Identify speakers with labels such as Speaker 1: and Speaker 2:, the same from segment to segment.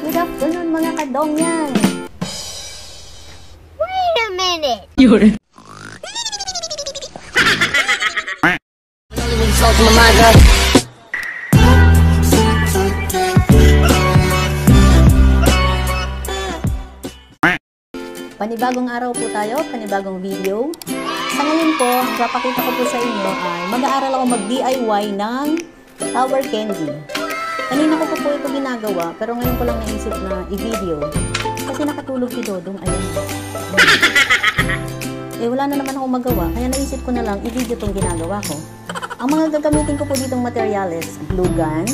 Speaker 1: Good afternoon mga kadongyan!
Speaker 2: Wait a minute!
Speaker 3: Yun.
Speaker 1: Panibagong araw po tayo, panibagong video. Sa ngayon po, papakita ko po sa inyo ay mag-aaral ako mag-DIY ng tower candy. Kanina ko po ito ginagawa, pero ngayon ko lang naisip na i-video. Kasi nakatulog si Dodong, ayun. Eh wala na naman ako magawa, kaya naisip ko na lang i-video itong ginagawa ko. Ang mga gagamitin ko po ditong materyales, glue gun,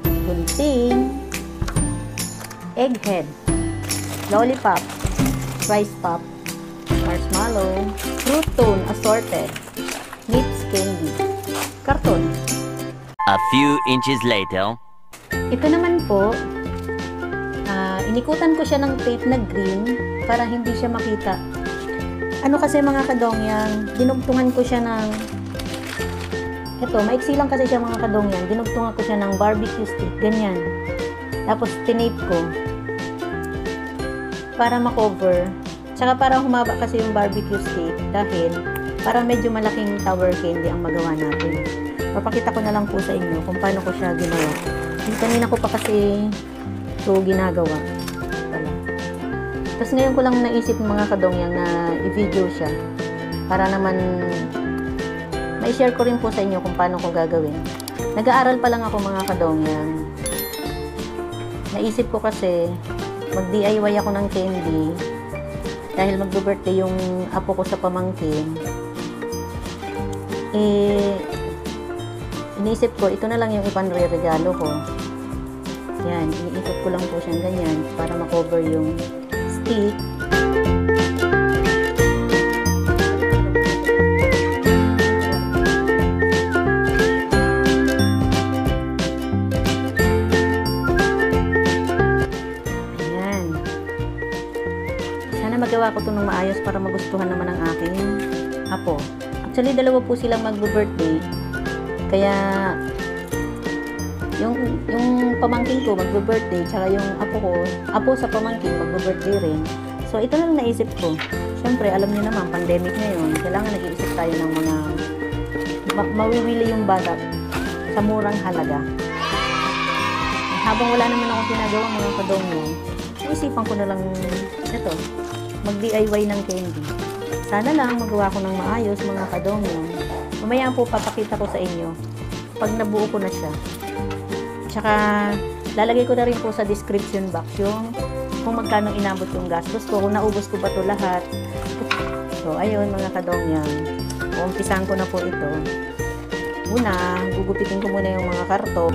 Speaker 1: gunting, egghead, lollipop, rice pop, marshmallow, fruit tone assorted, nips candy, karton.
Speaker 4: A few inches later.
Speaker 1: Ito naman po, inikutan ko siya ng tape na green para hindi siya makita. Ano kasi mga kadongyang, dinugtungan ko siya ng, ito, maiksi lang kasi siya mga kadongyang, dinugtungan ko siya ng barbecue stick, ganyan. Tapos tinape ko para makover. Tsaka para humaba kasi yung barbecue stick dahil para medyo malaking tower candy ang magawa natin. Papakita ko na lang po sa inyo kung paano ko siya ginawa. Kanina ko pa kasi ito ginagawa. Tapos ngayon ko lang naisip mga kadongyang na i-video siya para naman ma-share ko rin po sa inyo kung paano ko gagawin. Nag-aaral pa lang ako mga kadongyang. Naisip ko kasi mag-DIY ako ng candy dahil mag-birthday yung apo ko sa pamangkin. Iniisip ko, ito na lang yung ipanre-regalo ko. Yan, iniikot ko lang po siyang ganyan para makover yung stick. Ayan. Sana magawa ko ito ng maayos para magustuhan naman ng aking apo. Actually, dalawa po silang mag-birthday. Kaya, yung pamangkin ko magbe-birthday, tsaka yung apo sa pamangkin magbe-birthday rin. So, ito lang naisip ko. Siyempre, alam niyo naman, pandemic ngayon, kailangan nag-iisip tayo ng mga mawiwili yung bata sa murang halaga. Habang wala naman akong ginagawa mga kadongyang, naisipan ko na lang ito, mag-DIY ng candy. Sana lang magawa ko ng maayos mga kadongyang. Mamaya po papakita ko sa inyo pag nabuo ko na siya. Tsaka lalagay ko na rin po sa description box yung kung magkano inabot yung gastos ko, kung naubos ko ba ito lahat. So ayun mga kadongyang, umpisahan ko na po ito. Una, gugupitin ko muna yung mga karton.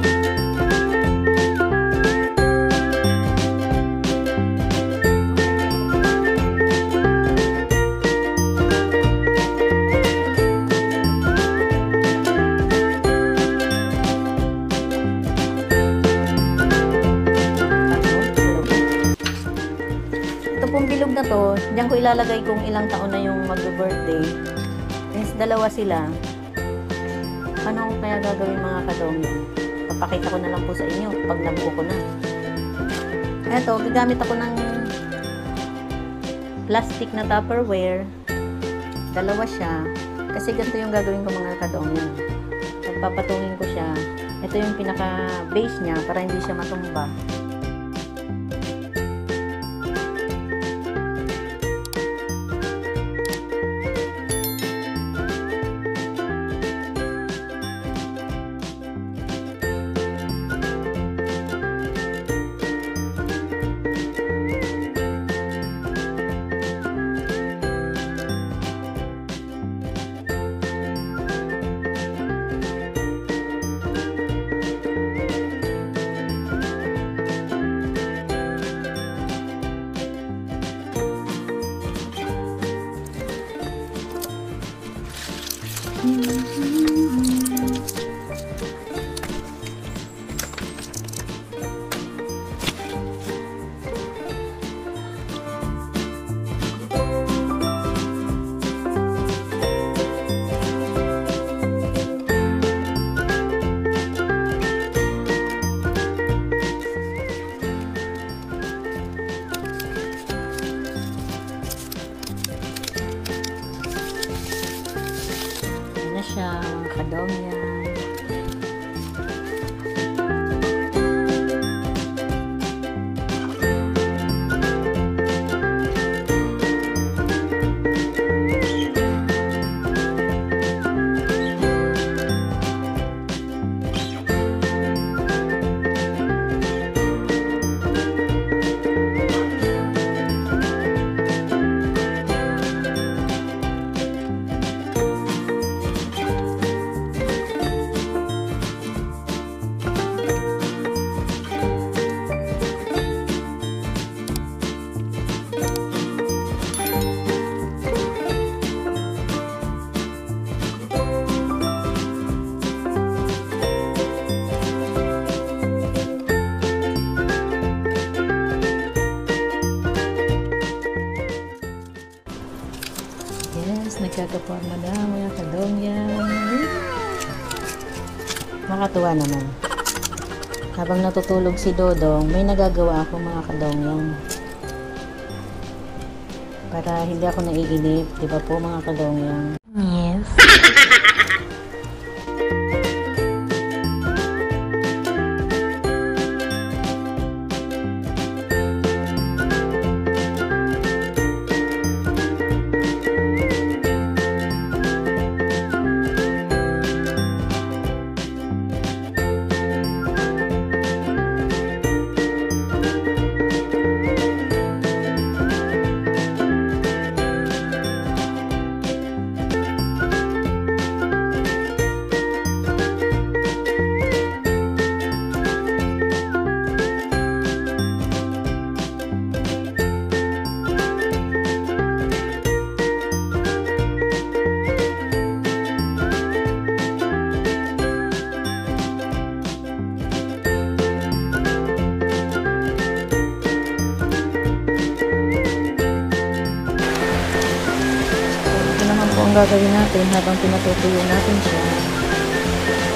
Speaker 1: Bilog na to, diyan ko ilalagay kung ilang taon na yung mag-birthday. Since dalawa sila, ano kaya gagawin mga kadongyang? Papakita ko na lang po sa inyo pag nabuo ko na. Eto, gagamit ako ng plastic na Tupperware. Dalawa siya. Kasi ganito yung gagawin ko mga kadongyang. Pagpapatungin ko siya. Ito yung pinaka-base niya para hindi siya matumba. nagkakaporma na mga kadongyan. Makatuwa naman. Habang natutulog si Dodong, may nagagawa ako mga kadongyan. Para hindi ako naiinip, di ba po mga kadongyan? Yes. Ang gagawin natin habang pinatutuyo natin siya.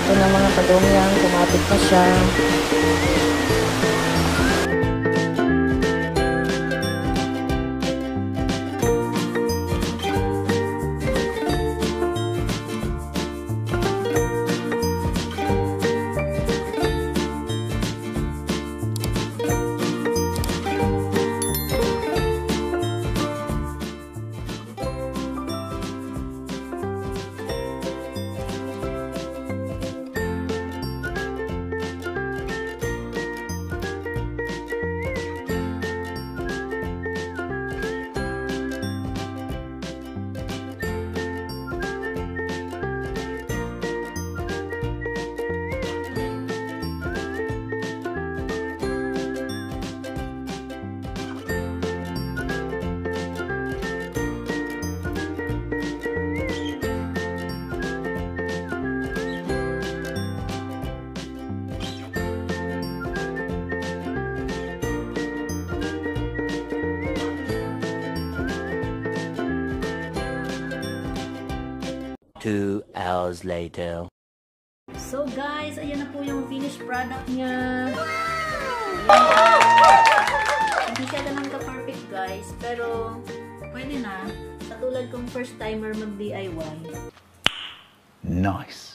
Speaker 1: Ito na mga kadongyan, kumapit na siya.
Speaker 4: Two hours later.
Speaker 1: So guys, ayan na po yung finished product niya. Hindi siya ganun ka-perfect guys, pero pwede na. Katulad kong first timer mag-DIY.
Speaker 2: Nice.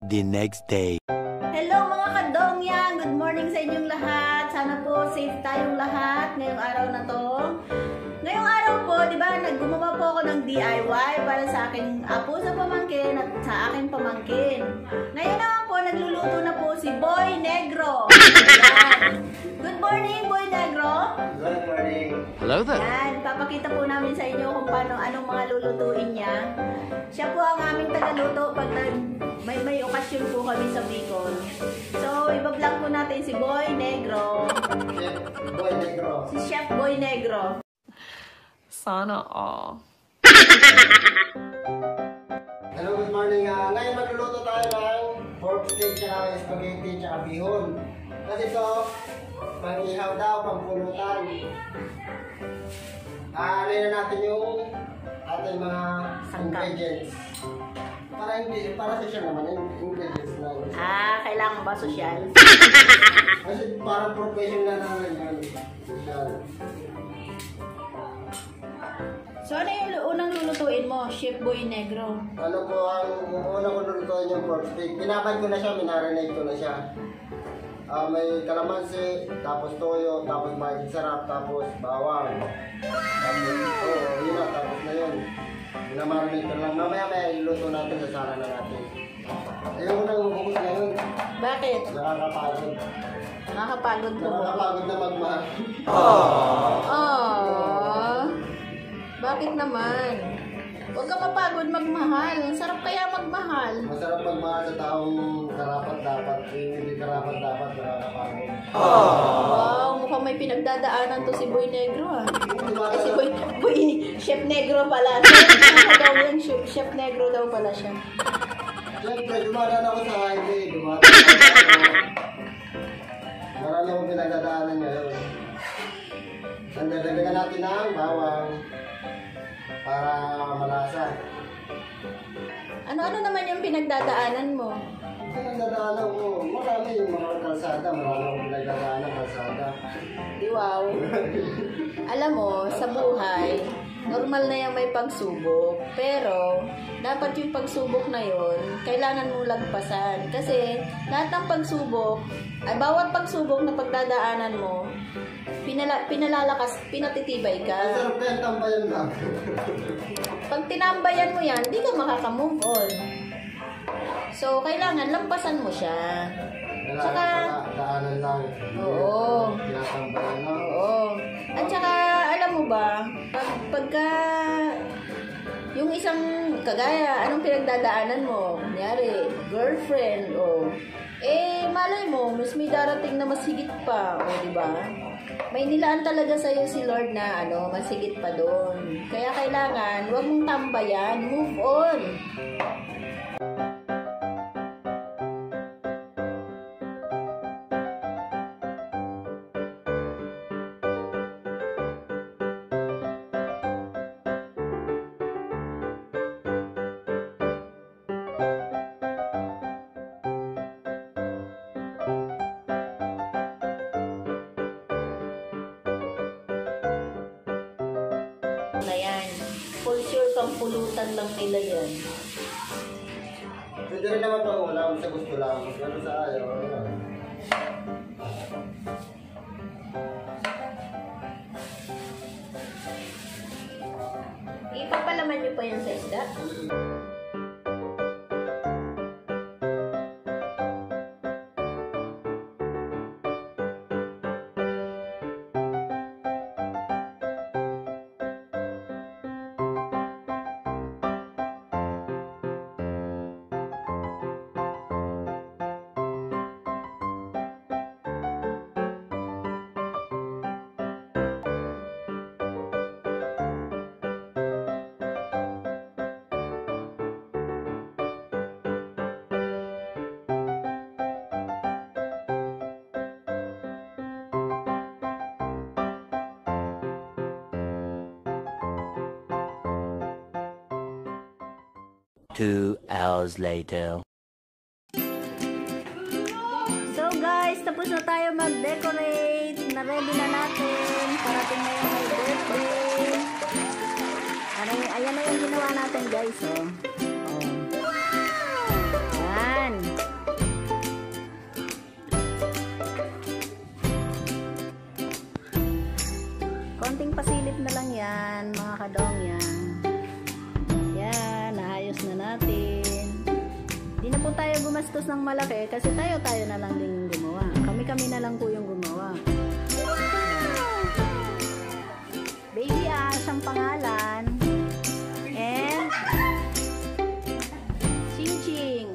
Speaker 4: The next day.
Speaker 1: Hello mga kadongyan! Good morning sa inyong lahat. Sana po safe tayong lahat ngayong araw na to. Ngayong araw po, di ba, gumawa po ako ng DIY para sa aking apo sa pamangkin at sa aking pamangkin. Ngayon naman po, nagluluto na po si Boy Negro. Ayan. Good morning, Boy Negro.
Speaker 2: Good morning.
Speaker 4: Hello there.
Speaker 1: Yan, papakita po namin sa inyo kung paano, anong mga lulutuin niya. Siya po ang aming tagaluto pag may okasyon po kami sa Bicol. So, iba-vlog po natin si Boy Negro.
Speaker 2: Chef Boy Negro.
Speaker 1: Si Chef Boy Negro.
Speaker 3: Sana all.
Speaker 2: Hello, good morning. Ngayon magluluto tayo ng pork steak, tsaka spaghetti, tsaka bihon. Kasi ito, pang-ihaw daw, pang-pulutan. Alay na natin yung ating mga ingredients. Para social naman yung ingredients na yun.
Speaker 1: Kailangan ba social?
Speaker 2: Kasi parang professional naman yun. Social.
Speaker 1: So, ano yung unang lulutuin mo? mo, Chef Boy Negro?
Speaker 2: Ano po ang una ko lutuin yung pork steak. Pinabad ko na siya, minarinate ko na siya. May kalamansi, tapos toyo, tapos magic sarap, tapos bawang. Tapos, yun na, tapos na yun. Minamarinate ko lang. Mamaya may iluto natin, sasara na natin. Ayun ko nang bukos ngayon.
Speaker 1: Bakit?
Speaker 2: Nakakapagod.
Speaker 1: Nakakapagod po.
Speaker 2: Nakakapagod na magmahal.
Speaker 1: Bakit naman? Huwag ka mapagod magmahal. Sarap kaya magmahal.
Speaker 2: Masarap magmahal sa taong karapat-dapat. Hindi karapat-dapat, nakakapagod.
Speaker 1: Wow, mukhang may pinagdadaanan to si Boy Negro ah. Ay, si Boy Chef Negro pala. Ano daw yun? Chef Negro daw pala siya.
Speaker 2: Siyempre, dumadaan ako sa highway. Dumadaan ako. Marami akong pinagdadaanan ngayon. Nandagdagan natin ng bawang para malasa.
Speaker 1: Ano naman yung pinagdadaanan mo?
Speaker 2: Pinagdadaanan ko, marami yung mga kalsada. Marami akong pinagdadaanan kalsada.
Speaker 1: Di wow. Alam mo, sa buhay, normal na yung may pagsubok. Pero, dapat yung pagsubok na yon kailangan mong lagpasan. Kasi, lahat ng pagsubok, ay bawat pagsubok na pagdadaanan mo, pinalalakas, pinatitibay ka.
Speaker 2: Masarap kaya tambayan lang.
Speaker 1: Pag tinambayan mo yan, di ka makaka-move on. So, kailangan lampasan mo siya. Tsaka,
Speaker 2: daanan lang.
Speaker 1: oo.
Speaker 2: Tinatambayan lang.
Speaker 1: Oo. At saka, alam mo ba, pagka yung isang kagaya, anong pinagdadaanan mo? Kunyari, girlfriend, malay mo, mas may darating na mas higit pa, di ba? May nilaan talaga sa'yo si Lord na, mas higit pa doon. Kaya kailangan, huwag mong tambayan, move on. Na yan. For sure, pampulutan lang nila yan.
Speaker 2: Pwede rin naman pang ulam sa gusto lang. Pero sa ayaw, ayun.
Speaker 1: Ipapalaman nyo pa yan sa isda?
Speaker 4: Two hours later.
Speaker 1: So guys, tapos na tayo mag-decorate. Na-ready na natin. Parating na yung my birthday. Ayan na yung ginawa natin guys. Ayan. Konting pasilip na lang yan, mga kadong yan. Yan, naayos na natin. Di na po tayo gumastos ng malaki kasi tayo na lang din yung gumawa. Kami na lang po yung gumawa. Baby Ash ang pangalan. And Ching Ching.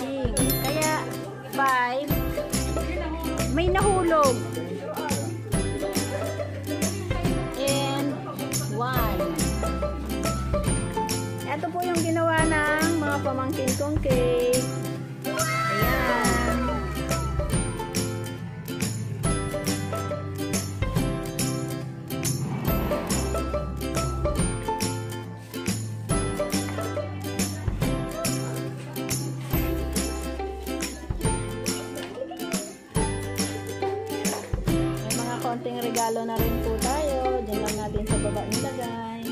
Speaker 1: Ching. Kaya 5. May nahulog. And 1. Ito po yung ginawa ng mga pamangkin kong cake. Ayan. May mga konting regalo na rin po tayo. Diyan lang natin sa baba nilagay.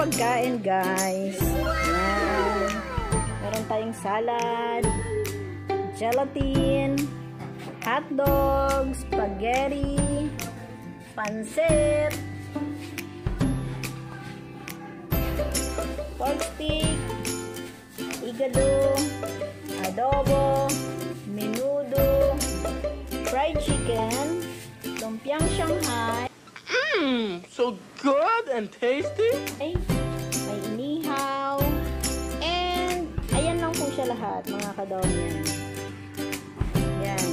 Speaker 1: pagkain, guys. Yan. Meron tayong salad, gelatin, hotdog, spaghetti, pansit, pork stick, igado, adobo, menudo, fried chicken, lumpiang Shanghai,
Speaker 4: So good and tasty.
Speaker 1: may inihaw, and ayan lang po siya lahat, mga kadongyan. Yan.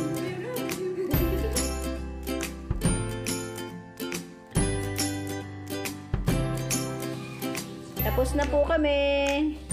Speaker 1: Tapos na po kami.